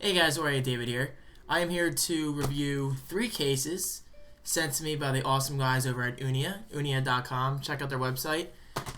Hey guys, alright, David here. I am here to review 3 cases sent to me by the awesome guys over at Uniea, Uniea.com. Check out their website.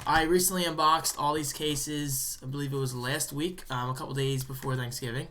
I recently unboxed all these cases, I believe it was last week, a couple days before Thanksgiving.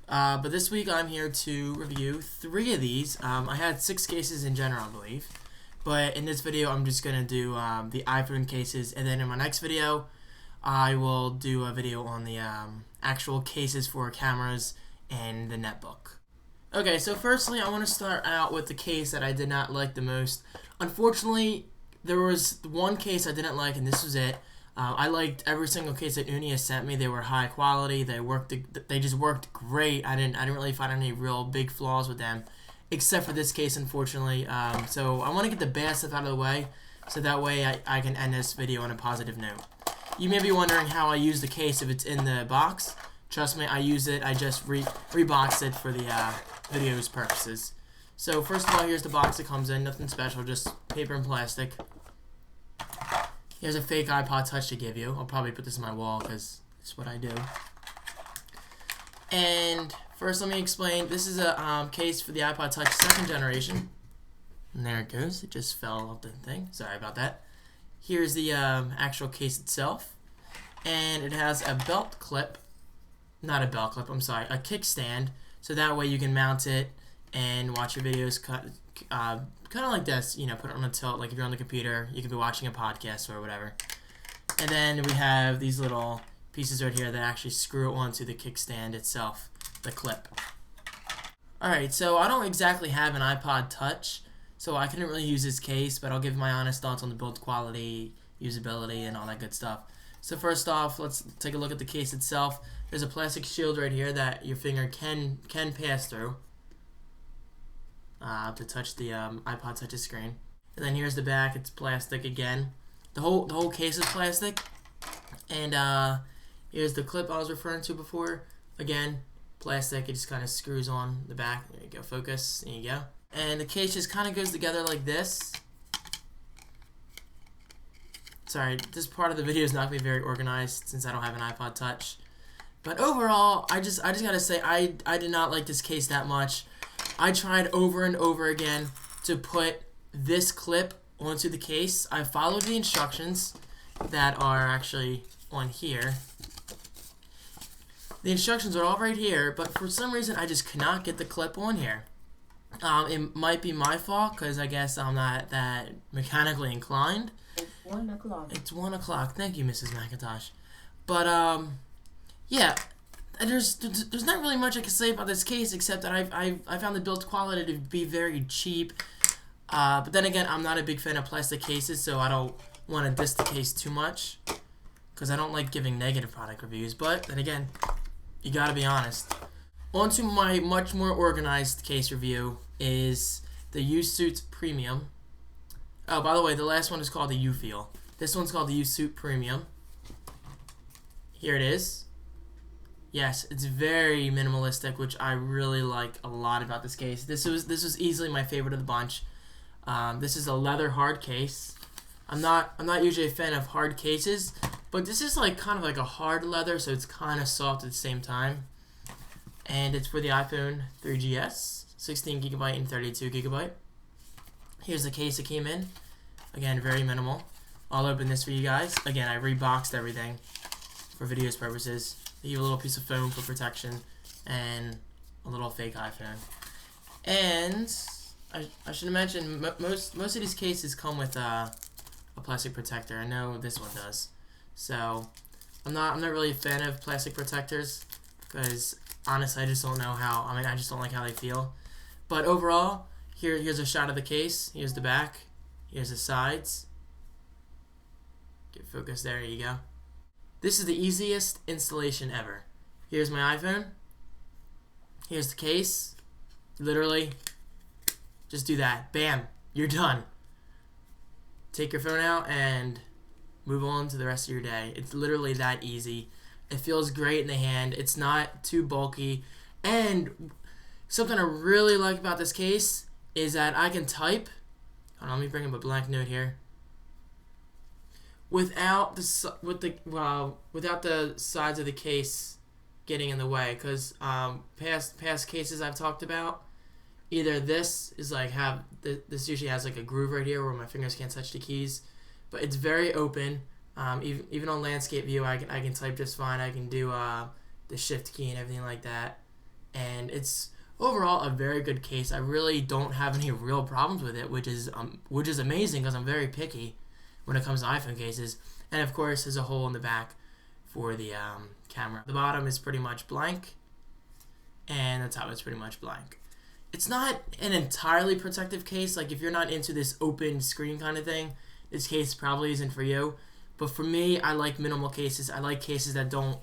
But this week I'm here to review 3 of these. I had 6 cases in general, I believe. But in this video I'm just going to do the iPhone cases, and then in my next video I will do a video on the actual cases for cameras and the netbook. Okay, so firstly I want to start out with the case that I did not like the most. Unfortunately, there was one case I didn't like, and this was it. I liked every single case that Uniea sent me. They were high quality. They just worked great. I didn't really find any real big flaws with them, except for this case, unfortunately. So I want to get the bad stuff out of the way, so that way I can end this video on a positive note. You may be wondering how I use the case if it's in the box. Trust me, I use it. I just reboxed it for the video's purposes. So first of all, here's the box it comes in. Nothing special, just paper and plastic. Here's a fake iPod Touch to give you. I'll probably put this on my wall because it's what I do. And first, let me explain. This is a case for the iPod Touch 2nd generation. And there it goes. It just fell off the thing. Sorry about that. Here's the actual case itself. And it has a belt clip. Not a belt clip, I'm sorry. A kickstand. So that way you can mount it and watch your videos kind of like this. You know, put it on a tilt. Like if you're on the computer, you could be watching a podcast or whatever. And then we have these little pieces right here that actually screw onto the kickstand itself. The clip. Alright, so I don't exactly have an iPod Touch, so I couldn't really use this case, but I'll give my honest thoughts on the build quality, usability, and all that good stuff. So first off, let's take a look at the case itself. There's a plastic shield right here that your finger can pass through to touch the iPod Touch's screen. And then here's the back. It's plastic again. The whole case is plastic. And here's the clip I was referring to before. Again, plastic. It just kind of screws on the back. There you go. Focus. There you go. And the case just kind of goes together like this. Sorry, this part of the video is not going to be very organized since I don't have an iPod Touch. But overall, I just gotta say, I did not like this case that much. I tried over and over again to put this clip onto the case. I followed the instructions that are actually on here. The instructions are all right here, but for some reason I just could not get the clip on here. It might be my fault because I guess I'm not that mechanically inclined. It's 1 o'clock. It's 1 o'clock. Thank you, Mrs. McIntosh. But yeah, there's not really much I can say about this case except that I found the build quality to be very cheap. But then again, I'm not a big fan of plastic cases, so I don't want to diss the case too much because I don't like giving negative product reviews. But then again, you gotta be honest. On to my much more organized case review is the USuit Premium. Oh, by the way, the last one is called the UFeel. This one's called the USuit Premium. Here it is. Yes, it's very minimalistic, which I really like a lot about this case. This was easily my favorite of the bunch. This is a leather hard case. I'm not usually a fan of hard cases, but this is like kind of like a hard leather, so it's kind of soft at the same time. And it's for the iPhone 3GS, 16 gigabyte and 32 gigabyte. Here's the case it came in. Again, very minimal. I'll open this for you guys. Again, I reboxed everything for videos purposes. They give a little piece of foam for protection and a little fake iPhone. And I should mention most of these cases come with a plastic protector. I know this one does. So I'm not really a fan of plastic protectors because honestly I just don't know how. I mean, I just don't like how they feel. But overall, here's a shot of the case. Here's the back. Here's the sides. Get focus there. There you go. This is the easiest installation ever. Here's my iPhone. Here's the case. Literally, just do that. Bam. You're done. Take your phone out and move on to the rest of your day. It's literally that easy. It feels great in the hand. It's not too bulky. And something I really like about this case is that I can type. Hold on, let me bring up a blank note here. Without the sides of the case getting in the way, because past cases I've talked about, either this is like this usually has like a groove right here where my fingers can't touch the keys, but it's very open. Even on landscape view, I can type just fine. I can do the shift key and everything like that, and it's overall a very good case. I really don't have any real problems with it, which is amazing because I'm very picky when it comes to iPhone cases. And of course, there's a hole in the back for the camera. The bottom is pretty much blank, and the top is pretty much blank. It's not an entirely protective case. Like if you're not into this open screen kind of thing, this case probably isn't for you. But for me, I like minimal cases. I like cases that don't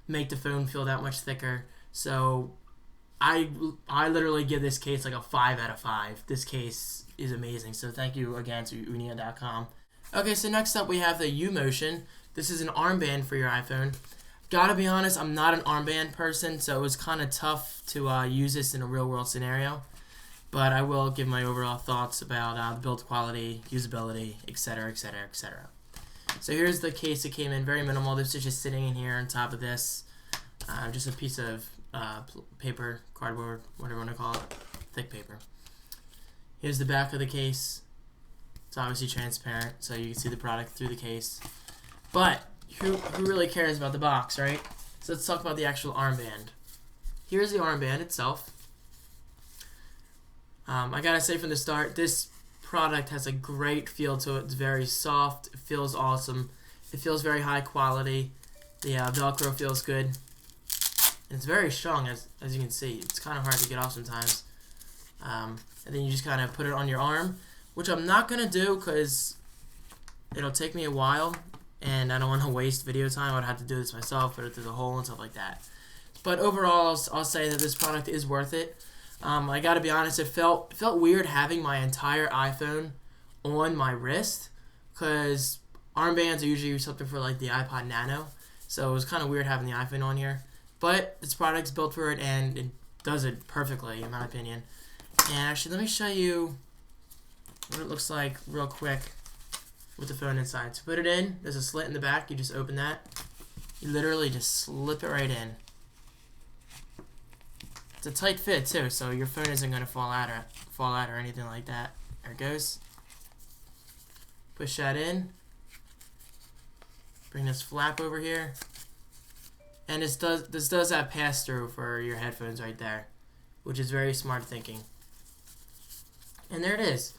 make the phone feel that much thicker. So I literally give this case like a 5 out of 5. This case is amazing. So thank you again to Uniea.com. Okay, so next up we have the UMotion. This is an armband for your iPhone. Gotta be honest, I'm not an armband person, so it was kind of tough to use this in a real-world scenario. But I will give my overall thoughts about the build quality, usability, etc., etc., etc. So here's the case that came in, very minimal. This is just sitting in here on top of this. Just a piece of paper, cardboard, whatever you want to call it, thick paper. Here's the back of the case. It's obviously transparent, so you can see the product through the case. But who really cares about the box, right? So let's talk about the actual armband. Here's the armband itself. I gotta say from the start, this product has a great feel to it. It's very soft. It feels awesome. It feels very high quality. The Velcro feels good. And it's very strong, as you can see. It's kind of hard to get off sometimes. And then you just kind of put it on your arm, which I'm not going to do because it'll take me a while, and I don't want to waste video time. I'd have to do this myself, put it through the hole and stuff like that. But overall, I'll say that this product is worth it. I got to be honest, it felt weird having my entire iPhone on my wrist, because armbands are usually something for like the iPod Nano, so it was kind of weird having the iPhone on here. But this product's built for it, and it does it perfectly, in my opinion. And actually, let me show you what it looks like real quick with the phone inside. To put it in, there's a slit in the back. You just open that. You literally just slip it right in. It's a tight fit too, so your phone isn't going to fall out or anything like that. There it goes. Push that in. Bring this flap over here. And this does have pass-through for your headphones right there, which is very smart thinking. And there it is.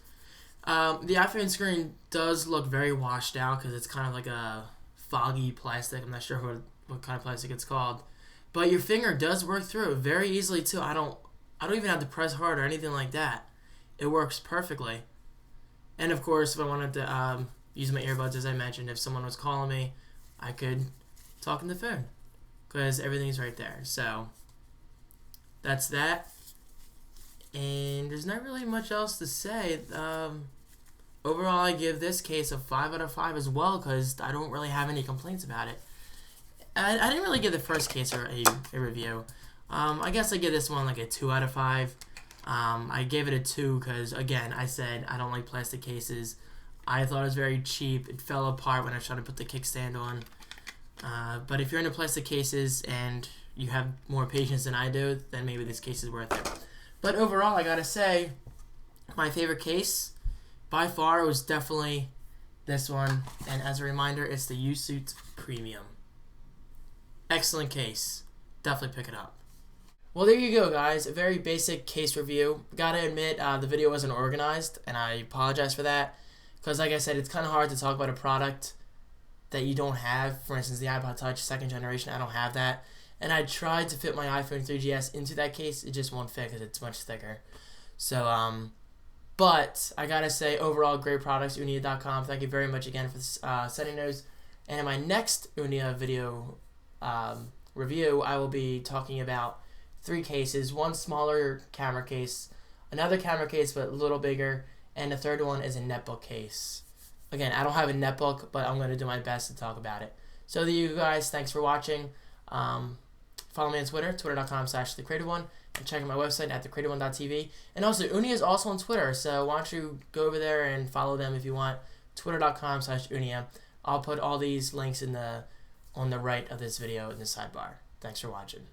The iPhone screen does look very washed out because it's kind of like a foggy plastic. I'm not sure what kind of plastic it's called. But your finger does work through it very easily too. I don't even have to press hard or anything like that. It works perfectly. And of course, if I wanted to use my earbuds, as I mentioned, if someone was calling me, I could talk on the phone because everything's right there. So that's that. And there's not really much else to say. Overall, I give this case a 5 out of 5 as well because I don't really have any complaints about it. I didn't really give the first case a review. I guess I give this one like a 2 out of 5. I gave it a 2 because, again, I said I don't like plastic cases. I thought it was very cheap. It fell apart when I tried to put the kickstand on. But if you're into plastic cases and you have more patience than I do, then maybe this case is worth it. But overall, I gotta say, my favorite case by far was definitely this one. And as a reminder, it's the USuit Premium. Excellent case. Definitely pick it up. Well, there you go, guys. A very basic case review. Gotta admit, the video wasn't organized, and I apologize for that. Because, like I said, it's kind of hard to talk about a product that you don't have. For instance, the iPod Touch 2nd generation, I don't have that. And I tried to fit my iPhone 3GS into that case. It just won't fit because it's much thicker. So, but I gotta say, overall, great products, Uniea.com. Thank you very much again for sending those. And in my next Uniea video review, I will be talking about 3 cases. One smaller camera case, another camera case but a little bigger, and the third one is a netbook case. Again, I don't have a netbook, but I'm going to do my best to talk about it. So there you guys, thanks for watching. Follow me on Twitter, twitter.com/thecreativeone, and check out my website at thecreativeone.tv. And also, Uniea is also on Twitter, so why don't you go over there and follow them if you want. Twitter.com/Uniea. I'll put all these links on the right of this video in the sidebar. Thanks for watching.